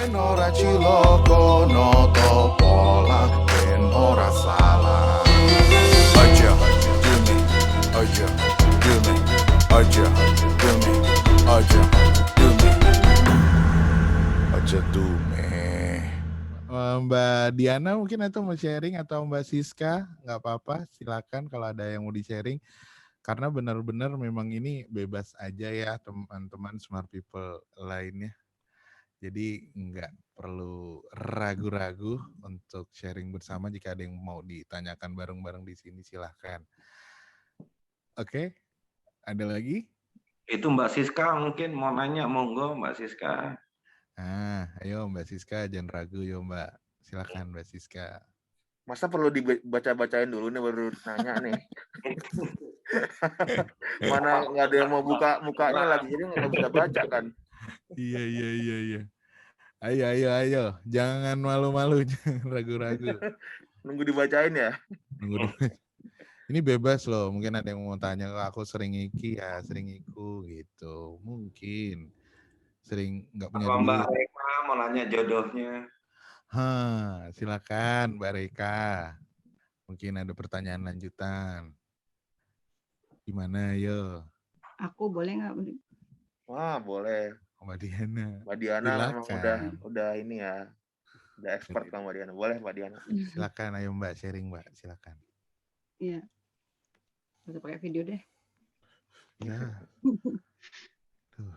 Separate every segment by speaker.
Speaker 1: Ben ora ciloko noto pola ben ora salah. Aja dumi, aja dumi, aja dumi, aja dumi, aja dumi. Mbak Diana mungkin atau mau sharing atau Mbak Siska, nggak apa-apa, silakan kalau ada yang mau di-sharing. Karena benar-benar memang ini bebas aja ya teman-teman smart people lainnya. Jadi nggak perlu ragu-ragu untuk sharing bersama. Jika ada yang mau ditanyakan bareng-bareng di sini silahkan. Oke, ada lagi?
Speaker 2: Itu Mbak Siska mungkin mau nanya, monggo Mbak Siska.
Speaker 1: Ayo Mbak Siska, jangan ragu yo Mbak. Silahkan Mbak Siska.
Speaker 3: Masa perlu dibaca-bacain dulu nih baru nanya nih. Mana nggak ada yang mau buka mukanya lagi, jadi nggak bisa baca kan.
Speaker 1: Iya. Ayo. Jangan malu-malu, jangan ragu-ragu.
Speaker 3: Nunggu dibacain ya.
Speaker 1: Nunggu dulu. Ini bebas loh, mungkin ada yang mau tanya, aku sering iki ya, sering iku gitu. Mungkin sering nggak punya
Speaker 2: Apa Mbak
Speaker 1: duit.
Speaker 2: Reka mau nanya jodohnya?
Speaker 1: Silakan Mbak Reka. Mungkin ada pertanyaan lanjutan. Gimana yo?
Speaker 4: Aku boleh nggak?
Speaker 3: Wah, boleh.
Speaker 1: Mbak Diana.
Speaker 3: Mbak Diana memang
Speaker 1: Silakan.
Speaker 3: udah ini ya. Udah expert kan Mbak Diana. Boleh Mbak Diana.
Speaker 1: Silakan, ayo Mbak sharing Mbak, silakan.
Speaker 4: Iya. Bisa pakai video deh.
Speaker 1: Ya. Tuh.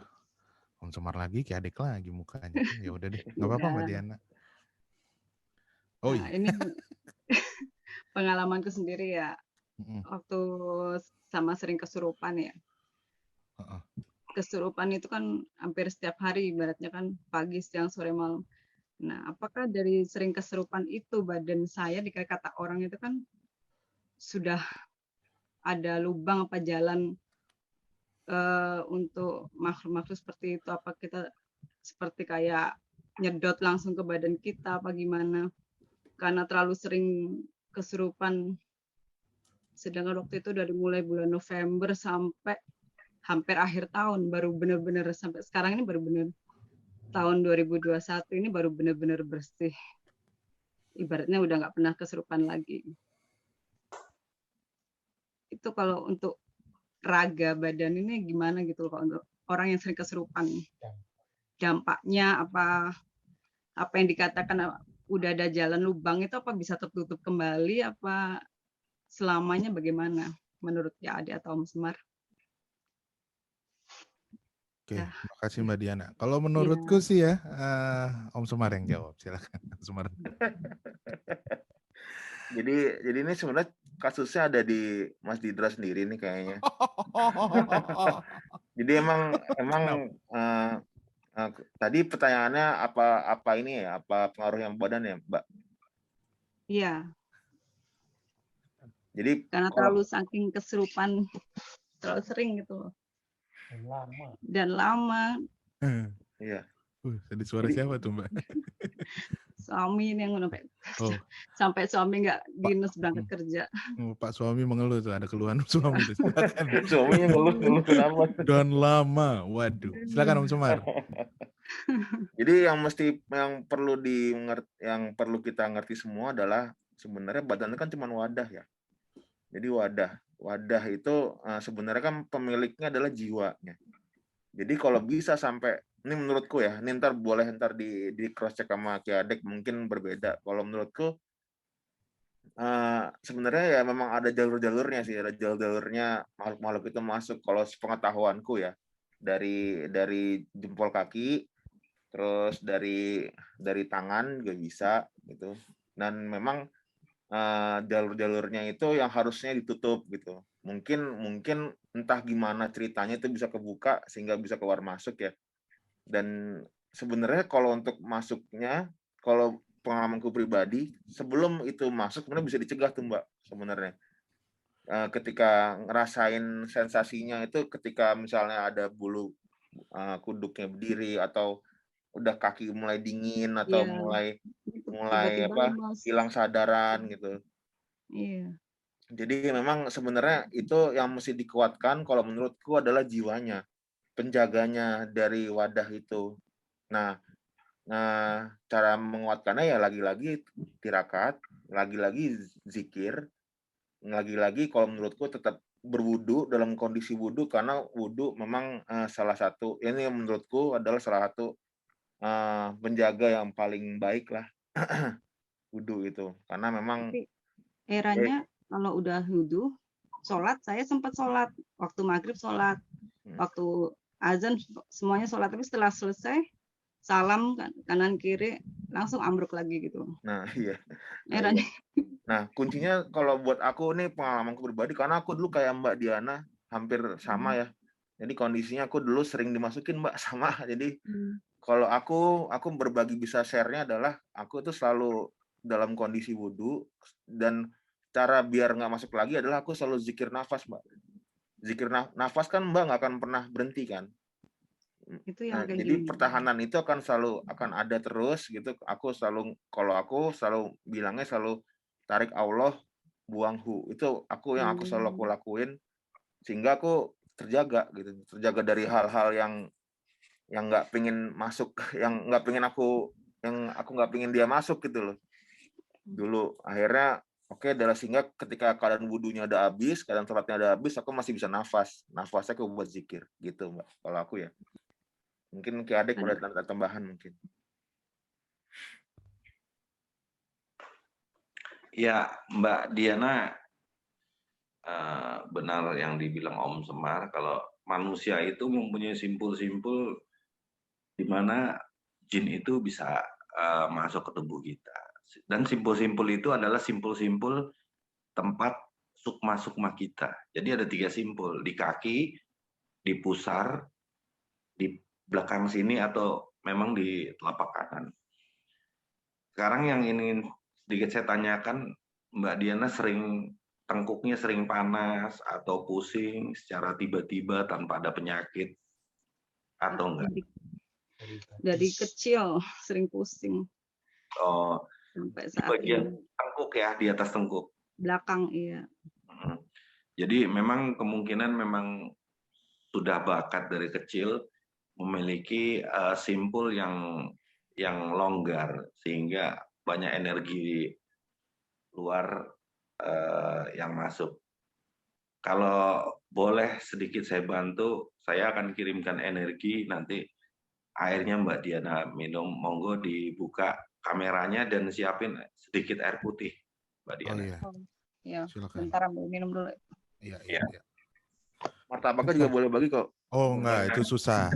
Speaker 1: Om Semar lagi, kayak adik lagi mukanya. Ya udah deh, nggak apa-apa Mbak Diana. Oh
Speaker 4: nah,
Speaker 1: iya.
Speaker 4: ini pengalamanku sendiri ya. Waktu sama sering kesurupan ya. Kesurupan itu kan hampir setiap hari, ibaratnya kan pagi, siang, sore, malam. Nah, apakah dari sering kesurupan itu badan saya dikayak kata orang itu kan sudah ada lubang apa jalan untuk makhluk-makhluk seperti itu? Apa kita seperti kayak nyedot langsung ke badan kita apa gimana? Karena terlalu sering kesurupan. Sedangkan waktu itu dari mulai bulan November sampai hampir akhir tahun baru benar-benar sampai sekarang ini baru benar tahun 2021 ini baru benar-benar bersih. Ibaratnya udah nggak pernah kesurupan lagi. Itu kalau untuk raga badan ini gimana gitu kalau untuk orang yang sering kesurupan? Dampaknya apa yang dikatakan udah ada jalan lubang itu apa bisa tertutup kembali apa selamanya bagaimana menurut ya Ade atau Om Semar?
Speaker 1: Oke, terima kasih Mbak Diana. Kalau menurutku sih ya, Om Semar yang jawab, silakan Om Semar.
Speaker 3: Jadi ini sebenarnya kasusnya ada di Mas Didra sendiri nih kayaknya. Jadi emang tadi pertanyaannya apa ini ya? Apa pengaruh yang badan ya, Mbak?
Speaker 4: Iya.
Speaker 3: Jadi
Speaker 4: karena terlalu saking kesurupan, terlalu sering gitu. Dan lama.
Speaker 3: Iya.
Speaker 1: Tadi suara siapa tuh Mbak?
Speaker 4: Suami ini yang sampai suami nggak dinas berangkat kerja.
Speaker 1: Pak suami mengeluh tuh, ada keluhan suami tuh. Silakan.
Speaker 3: Suaminya ngeluh kenapa?
Speaker 1: Dan lama, waduh. Silakan Om Semar.
Speaker 3: Jadi yang perlu kita ngerti semua adalah sebenarnya badan itu kan cuma wadah ya. Jadi wadah itu sebenarnya kan pemiliknya adalah jiwanya. Jadi kalau bisa sampai, ini menurutku ya, ini boleh di cross check sama Ki Adek mungkin berbeda. Kalau menurutku sebenarnya ya memang ada jalur-jalurnya sih, ada jalur-jalurnya makhluk-makhluk itu masuk. Kalau sepengetahuanku ya, dari jempol kaki, terus dari tangan juga bisa gitu. Dan memang jalur-jalurnya itu yang harusnya ditutup gitu. Mungkin entah gimana ceritanya itu bisa kebuka sehingga bisa keluar masuk ya. Dan sebenarnya kalau untuk masuknya, kalau pengalamanku pribadi, sebelum itu masuk sebenarnya bisa dicegah tuh Mbak sebenarnya. Ketika ngerasain sensasinya itu ketika misalnya ada bulu kuduknya berdiri atau udah kaki mulai dingin atau mulai hilang sadaran gitu.
Speaker 4: Iya.
Speaker 3: Jadi memang sebenarnya itu yang mesti dikuatkan kalau menurutku adalah jiwanya, penjaganya dari wadah itu. Nah, Nah, cara menguatkannya ya lagi-lagi tirakat, lagi-lagi zikir, lagi-lagi kalau menurutku tetap berwudu dalam kondisi wudu, karena wudu memang salah satu, ini yang menurutku adalah salah satu penjaga yang paling baik lah. Wudu itu, karena memang
Speaker 4: Tapi eranya kalau udah wudhu, sholat, saya sempat sholat. Waktu maghrib sholat, waktu azan semuanya sholat. Tapi setelah selesai, salam kanan kiri, langsung ambruk lagi gitu.
Speaker 3: Nah, iya.
Speaker 4: Eranya.
Speaker 3: Nah, kuncinya kalau buat aku nih pengalamanku pribadi, karena aku dulu kayak Mbak Diana, hampir sama ya. Jadi kondisinya aku dulu sering dimasukin Mbak sama. Jadi kalau aku berbagi bisa share-nya adalah aku tuh selalu dalam kondisi wudhu, dan cara biar nggak masuk lagi adalah aku selalu zikir nafas Mbak. Zikir nafas kan Mbak nggak akan pernah berhenti kan.
Speaker 4: Itu yang kayak
Speaker 3: Jadi
Speaker 4: gini.
Speaker 3: pertahanan itu akan ada terus gitu. Kalau aku selalu bilangnya selalu tarik Allah, buang hu. Itu yang aku selalu lakuin, sehingga aku terjaga gitu, terjaga dari hal-hal yang nggak pengen masuk, yang aku nggak pengen dia masuk gitu loh. Dulu akhirnya adalah sehingga ketika keadaan wudunya udah habis, keadaan sholatnya udah habis, aku masih bisa nafasnya aku buat zikir gitu Mbak. Kalau aku ya, mungkin Ki Adek udah ada tambahan mungkin.
Speaker 2: Ya, Mbak Diana, benar yang dibilang Om Semar, kalau manusia itu mempunyai simpul-simpul di mana jin itu bisa masuk ke tubuh kita. Dan simpul-simpul itu adalah simpul-simpul tempat sukma-sukma kita. Jadi ada 3 simpul, di kaki, di pusar, di belakang sini, atau memang di telapak kanan. Sekarang yang ingin sedikit saya tanyakan, Mbak Diana tengkuknya sering panas atau pusing secara tiba-tiba tanpa ada penyakit atau enggak?
Speaker 4: Dari kecil sering pusing.
Speaker 2: Oh,
Speaker 4: sampai
Speaker 2: di
Speaker 4: saat
Speaker 2: bagian
Speaker 4: ini.
Speaker 2: tengkuk ya, di atas tengkuk.
Speaker 4: Belakang, iya.
Speaker 2: Jadi memang kemungkinan memang sudah bakat dari kecil memiliki simpul yang longgar, sehingga banyak energi luar yang masuk. Kalau boleh sedikit saya bantu, saya akan kirimkan energi, nanti airnya Mbak Diana minum, monggo dibuka kameranya dan siapin sedikit air putih, Mbak Diana.
Speaker 1: Oh iya.
Speaker 4: Ya,
Speaker 1: Silakan.
Speaker 4: bentar ambil minum dulu.
Speaker 1: Iya.
Speaker 3: Martabaknya juga boleh bagi kok.
Speaker 1: Oh enggak, itu susah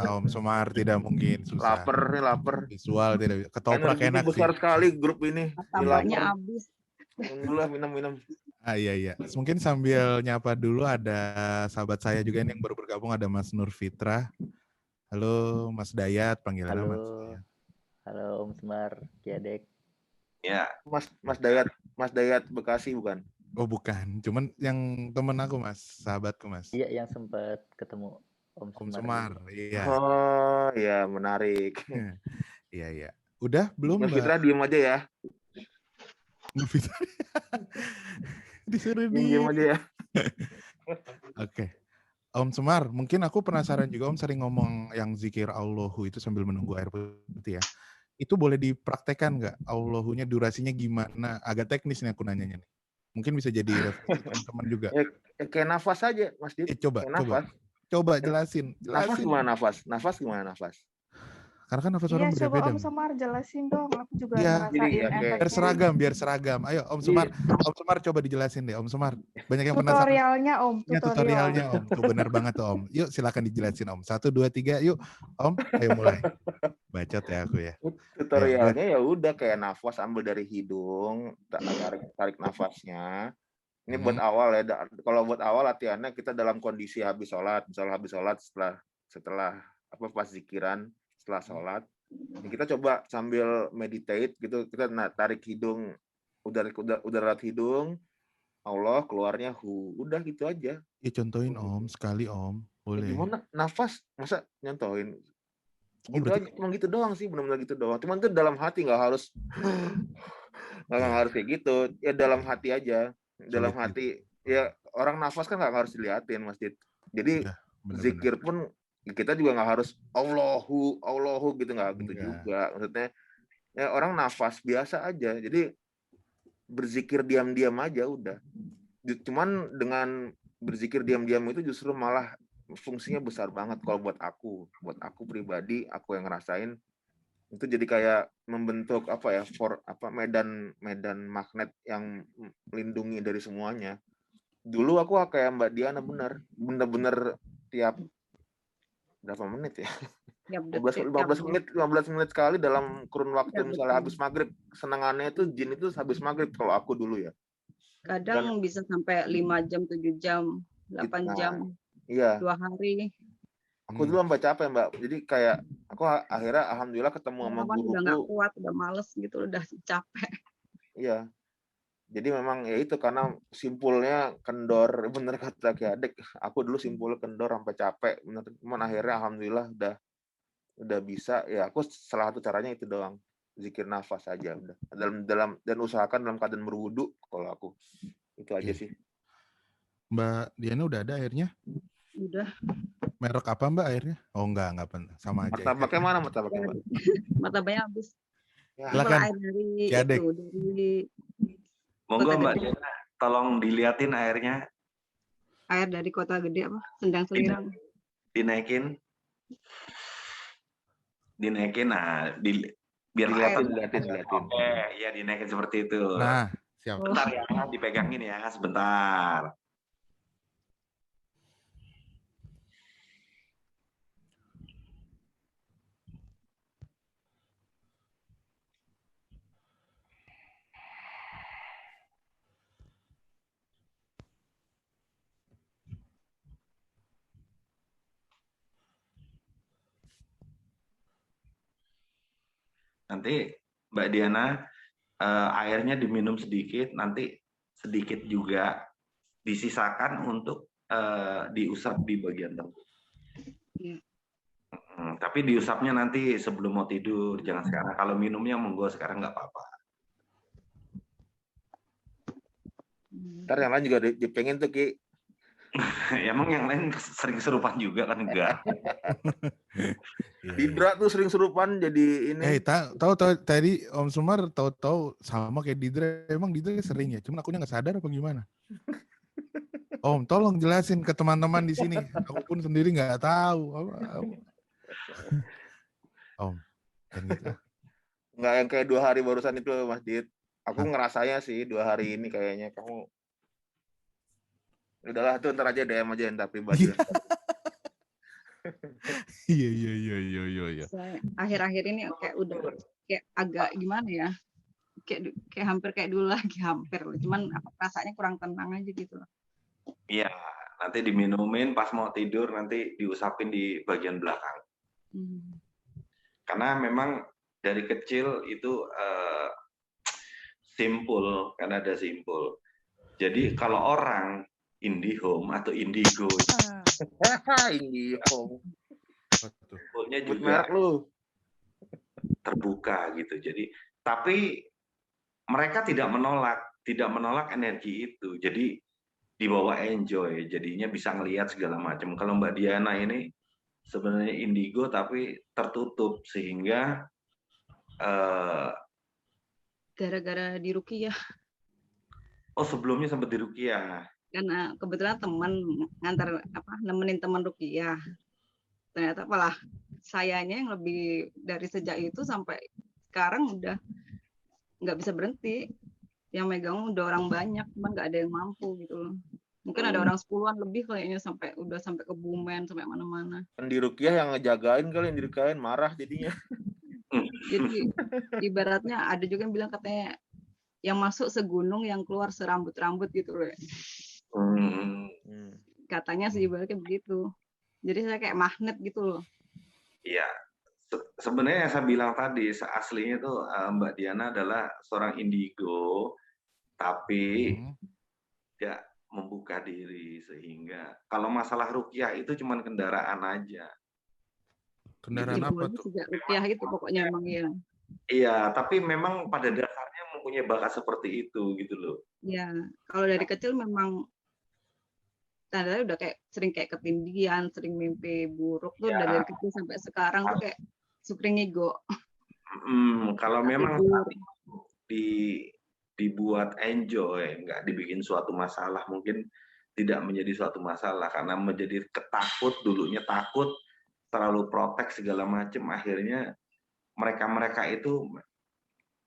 Speaker 1: Om Semar, tidak mungkin, susah.
Speaker 3: Lapar.
Speaker 1: Visual tidak, ketoprak
Speaker 3: Energinya
Speaker 1: enak
Speaker 3: besar
Speaker 1: sih.
Speaker 3: sekali grup ini.
Speaker 4: Tambahnya habis.
Speaker 3: Minum.
Speaker 1: Iya. Mungkin sambil nyapa dulu, ada sahabat saya juga yang baru bergabung, ada Mas Nur Fitra. Halo Mas Dayat, panggilannya Mas Dayat.
Speaker 5: Halo Om Semar, Ki Adek.
Speaker 2: Ya.
Speaker 3: Mas Dayat Bekasi bukan?
Speaker 1: Oh bukan, cuman yang temen aku Mas, sahabatku Mas.
Speaker 5: Iya, yang sempat ketemu Om
Speaker 1: Semar. Iya.
Speaker 3: Oh iya, menarik.
Speaker 1: Iya. Udah belum
Speaker 3: Mas Fitra diem aja ya.
Speaker 1: Mas Fitra. Disuruh
Speaker 3: diem aja ya.
Speaker 1: Oke. Om Semar, mungkin aku penasaran juga, Om sering ngomong yang zikir Allahu itu sambil menunggu air putih ya. Itu boleh dipraktekkan nggak? Allahunya durasinya gimana? Agak teknis nih aku nanyanya nih. Mungkin bisa jadi referensi teman-teman juga.
Speaker 3: Ya, kayak nafas aja, Mas Dit.
Speaker 1: Coba jelasin.
Speaker 3: Nafas gimana nafas?
Speaker 1: Karena kan nafas orang berbeda.
Speaker 6: Coba Om Semar jelasin dong, aku juga ngerasain efeknya.
Speaker 1: Biar seragam. Ayo Om Semar coba dijelasin deh, Om Semar. Banyak yang penasaran.
Speaker 6: Tutorialnya
Speaker 1: Om. Tuh benar banget tuh Om. Yuk silakan dijelasin Om. 1, 2, 3, yuk Om. Ayo mulai. Bacot ya aku ya.
Speaker 3: Tutorialnya ya udah kayak nafas, ambil dari hidung, tarik nafasnya. Ini buat awal ya. Kalau buat awal latihannya kita dalam kondisi habis sholat, misalnya habis sholat setelah pas zikiran, setelah sholat, kita coba sambil meditate gitu, kita tarik hidung, udara lewat hidung, Allah, keluarnya hu, udah gitu aja.
Speaker 1: Ya contohin Om, sekali Om, boleh.
Speaker 3: Gimana nafas, masa nyontohin? Gitu aja, cuma gitu doang sih, benar-benar gitu doang. Cuman itu dalam hati, nggak harus kayak gitu, ya dalam hati aja. Dalam hati, ya orang nafas kan nggak harus diliatin, Mas Dit. Jadi zikir pun kita juga nggak harus Allahu gitu, nggak gitu
Speaker 1: Enggak.
Speaker 3: juga. Maksudnya ya orang nafas biasa aja. Jadi berzikir diam-diam aja udah. Cuman dengan berzikir diam-diam itu justru malah fungsinya besar banget kalau buat aku pribadi, aku yang ngerasain itu jadi kayak membentuk medan magnet yang melindungi dari semuanya. Dulu aku kayak Mbak Diana bener-bener tiap berapa menit ya?
Speaker 4: Tiap
Speaker 3: 15
Speaker 4: detik,
Speaker 3: 15 menit sekali dalam kurun waktu
Speaker 4: ya,
Speaker 3: misalnya
Speaker 4: betul.
Speaker 3: habis maghrib. Senangannya itu jin itu habis maghrib kalau aku dulu ya.
Speaker 4: Kadang bisa sampai 5 jam, 7 jam, 8 jam,
Speaker 3: Iya.
Speaker 4: 2 hari.
Speaker 3: Aku dulu sampai capek, Mbak. Jadi kayak aku akhirnya alhamdulillah ketemu sama
Speaker 4: Lama-lama udah nggak
Speaker 3: guruku.
Speaker 4: kuat, udah males gitu, udah capek.
Speaker 3: Iya. Jadi memang ya itu karena simpulnya kendor, bener kata Ki Adek. Aku dulu simpulnya kendor sampai capek, bener. Cuman akhirnya alhamdulillah udah bisa. Ya aku salah satu caranya itu doang. Zikir nafas aja udah. Dan usahakan dalam keadaan berwudu kalau aku. Itu aja sih.
Speaker 1: Mbak Diana udah ada airnya?
Speaker 4: Udah.
Speaker 1: Merek apa Mbak airnya? Oh enggak sama aja.
Speaker 3: Martabaknya mana martabaknya, Mbak?
Speaker 4: Martabaknya habis.
Speaker 3: Ya.
Speaker 1: Silakan.
Speaker 4: Air dari
Speaker 1: Ki Adek.
Speaker 4: itu, dari
Speaker 2: Monggo
Speaker 4: Kota
Speaker 2: Mbak
Speaker 4: Gede.
Speaker 2: Diana, tolong diliatin airnya.
Speaker 4: Air dari Kota Gede apa? Sendang Selirang.
Speaker 2: Dinaikin. Nah, biar
Speaker 3: Diliatin.
Speaker 2: Oke, iya dinaikin seperti itu.
Speaker 1: Nah, siap.
Speaker 2: Bentar ya, dipegangin ya, sebentar. Nanti Mbak Diana airnya diminum sedikit, nanti sedikit juga disisakan untuk diusap di bagian tubuh.
Speaker 4: Iya.
Speaker 2: Tapi diusapnya nanti sebelum mau tidur, jangan sekarang. Kalau minumnya monggo sekarang nggak apa-apa.
Speaker 3: Ntar yang lain juga dipengen tuh Ki.
Speaker 2: Emang yang lain sering kesurupan juga kan enggak?
Speaker 3: Didra tuh sering serupan jadi ini.
Speaker 1: Tahu tadi Om Sumar tahu sama kayak Didra. Emang Didra sering ya? Cuman akunya nggak sadar apa gimana? Om, tolong jelasin ke teman-teman di sini. Aku pun sendiri nggak tahu. Om, kan gitu.
Speaker 3: Nggak yang kayak 2 hari barusan itu Mas Dit. Aku ngerasanya sih 2 hari ini kayaknya kamu. Udahlah tuh ntar aja DM aja entar pribadi.
Speaker 1: Iya.
Speaker 4: Akhir-akhir ini kayak udah kayak agak gimana ya? Kayak hampir kayak dulu lagi hampir. Cuman rasanya kurang tenang aja gitu.
Speaker 2: Iya, nanti diminumin pas mau tidur nanti diusapin di bagian belakang. Karena memang dari kecil itu simpul, kan ada simpul. Jadi kalau orang IndiHome atau Indigo,
Speaker 3: IndiHome,
Speaker 2: simpulnya juga terbuka gitu. Jadi, tapi mereka tidak menolak energi itu. Jadi dibawa enjoy, jadinya bisa ngelihat segala macam. Kalau Mbak Diana ini sebenarnya indigo tapi tertutup sehingga
Speaker 4: gara-gara di Ruqyah.
Speaker 2: Oh, sebelumnya sempat di Ruqyah.
Speaker 4: Karena kebetulan teman nemenin teman Ruqyah. Ternyata malah sayanya yang lebih dari sejak itu sampai sekarang udah nggak bisa berhenti. Yang megang udah orang banyak, cuman nggak ada yang mampu gitu loh. Mungkin ada orang 10-an lebih kayaknya sampai ke Kebumen, sampai mana-mana.
Speaker 3: Di Ruqyah yang ngejagain kali, yang dirikain marah jadinya.
Speaker 4: Jadi ibaratnya ada juga yang bilang katanya yang masuk segunung, yang keluar serambut-rambut gitu loh. Katanya sih ibaratnya begitu. Jadi saya kayak magnet gitu loh.
Speaker 2: Iya. Sebenarnya yang saya bilang tadi, aslinya itu Mbak Diana adalah seorang indigo, tapi tidak membuka diri, sehingga kalau masalah Ruqyah itu cuma kendaraan aja.
Speaker 1: Kendaraan apa tuh?
Speaker 4: Sejak Ruqyah itu pokoknya emang ya.
Speaker 2: Iya, tapi memang pada dasarnya mempunyai bakat seperti itu gitu loh.
Speaker 4: Ya, kalau dari kecil memang tandanya udah kayak sering kayak ketindihan, sering mimpi buruk tuh
Speaker 2: Ya.
Speaker 4: dari kecil sampai sekarang tuh kayak sering ngigo.
Speaker 2: Kalau
Speaker 4: Nggak
Speaker 2: memang
Speaker 4: tidur.
Speaker 2: dibuat enjoy, nggak dibikin suatu masalah, mungkin tidak menjadi suatu masalah karena menjadi dulunya takut, terlalu protek segala macam, akhirnya mereka itu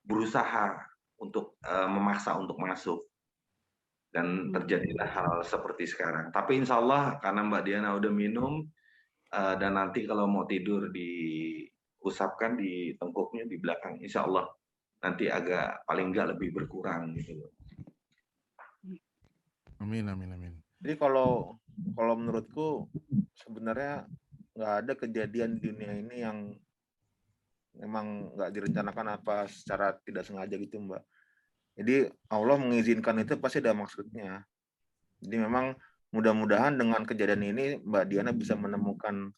Speaker 2: berusaha untuk memaksa untuk masuk dan terjadilah hal seperti sekarang. Tapi insya Allah karena Mbak Diana udah minum dan nanti kalau mau tidur diusapkan di tengkuknya di belakang, insya Allah nanti agak paling enggak lebih berkurang gitu loh.
Speaker 1: Amin.
Speaker 3: Jadi kalau menurutku sebenarnya nggak ada kejadian di dunia ini yang memang nggak direncanakan apa secara tidak sengaja gitu, Mbak. Jadi Allah mengizinkan itu pasti ada maksudnya. Jadi memang mudah-mudahan dengan kejadian ini Mbak Diana bisa menemukan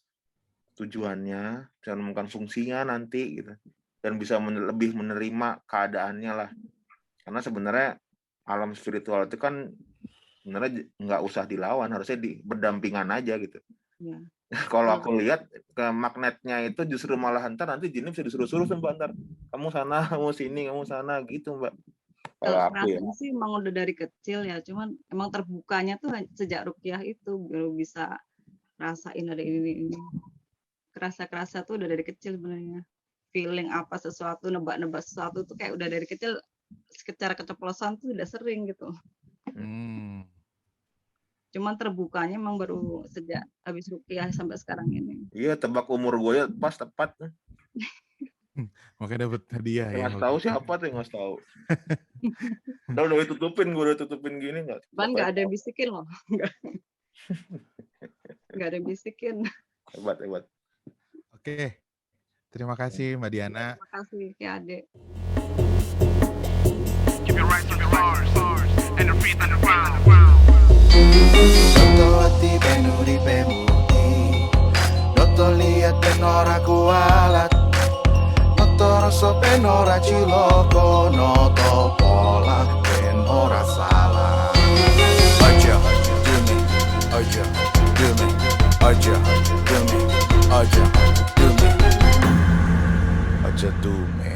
Speaker 3: tujuannya, bisa menemukan fungsinya nanti gitu. Dan bisa lebih menerima keadaannya lah. Karena sebenarnya alam spiritual itu kan sebenarnya nggak usah dilawan, harusnya berdampingan aja gitu.
Speaker 4: Ya.
Speaker 3: Kalau aku lihat ke magnetnya itu justru malah nanti jinnya bisa disuruh-suruh Mbak, ntar kamu sana, kamu sini, kamu sana gitu Mbak. Kalau aku ya.
Speaker 4: Rasanya sih emang udah dari kecil ya, cuman emang terbukanya tuh sejak ruqyah itu baru bisa rasain ada ini. Kerasa tuh udah dari kecil sebenarnya. Feeling apa sesuatu, nebak-nebak sesuatu tuh kayak udah dari kecil secara keceplosan tuh udah sering gitu. Cuman terbukanya emang baru sejak habis ruqyah sampai sekarang ini.
Speaker 3: Iya, tebak umur gue ya pas tepat.
Speaker 1: Makanya dapat hadiah ya.
Speaker 3: Nggak tahu siapa tuh yang nggak tahu. udah ditutupin gini nggak?
Speaker 4: Cuman nggak ada yang bisikin loh. Nggak ada yang bisikin.
Speaker 3: Hebat.
Speaker 1: Oke. Terima kasih Mbak Diana.
Speaker 4: Terima kasih ya Adek.
Speaker 7: Keep your right to the stars and your feet on the ground.
Speaker 8: Sottoati benuri bemuti Noto lihat penora kualat Noto rosso penora ciloko Noto pola penora salah Aja dumi Aja dumi Aja dumi Aja dumi Aja dumi